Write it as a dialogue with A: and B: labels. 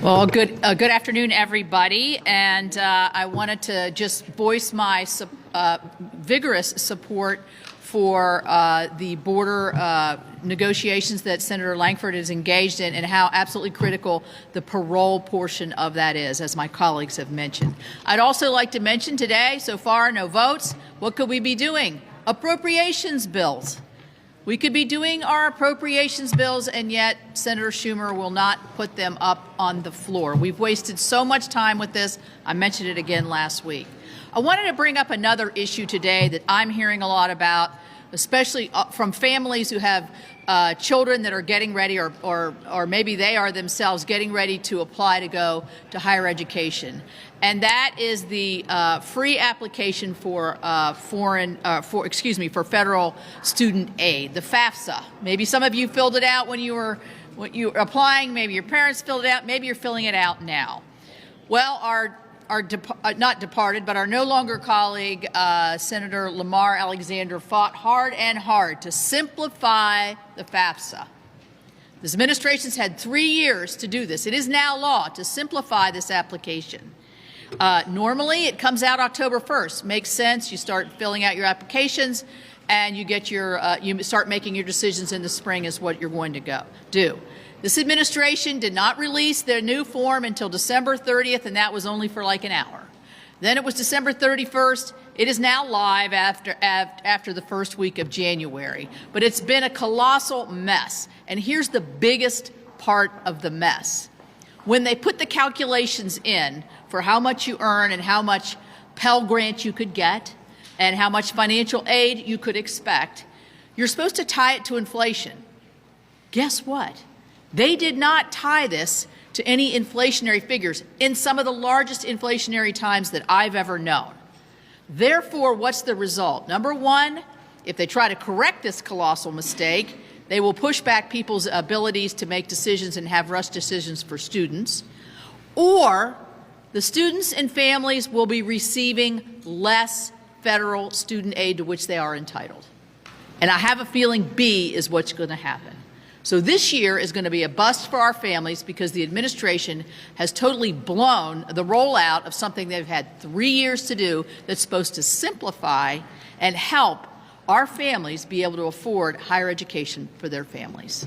A: Well, good afternoon, everybody. And I wanted to just voice my vigorous support for the border negotiations that Senator Lankford is engaged in, and how absolutely critical the parole portion of that is, as my colleagues have mentioned. I'd also like to mention today, so far, no votes. What could we be doing? Appropriations bills. We could be doing our appropriations bills, and yet Senator Schumer will not put them up on the floor. We've wasted so much time with this. I mentioned it again last week. I wanted to bring up another issue today that I'm hearing a lot about, especially from families who have children that are getting ready, or maybe they are themselves getting ready to apply to go to higher education. And that is the free application for federal student aid, the FAFSA. Maybe some of you filled it out when you were applying. Maybe your parents filled it out. Maybe you're filling it out now. Well, our not departed, but our no longer colleague, Senator Lamar Alexander, fought hard and hard to simplify the FAFSA. This administration's had 3 years to do this. It is now law to simplify this application. Normally, it comes out October 1st. Makes sense. You start filling out your applications, and you get your you start making your decisions in the spring is what you're going to do. This administration did not release their new form until December 30th, and that was only for like an hour. Then it was December 31st. It is now live after the first week of January. But it's been a colossal mess. And here's the biggest part of the mess. When they put the calculations in for how much you earn and how much Pell Grant you could get and how much financial aid you could expect, you're supposed to tie it to inflation. Guess what? They did not tie this to any inflationary figures in some of the largest inflationary times that I've ever known. Therefore, what's the result? Number one, if they try to correct this colossal mistake, they will push back people's abilities to make decisions and have rush decisions for students, or the students and families will be receiving less federal student aid to which they are entitled. And I have a feeling B is what's going to happen. So this year is going to be a bust for our families because the administration has totally blown the rollout of something they've had 3 years to do that's supposed to simplify and help our families be able to afford higher education for their families.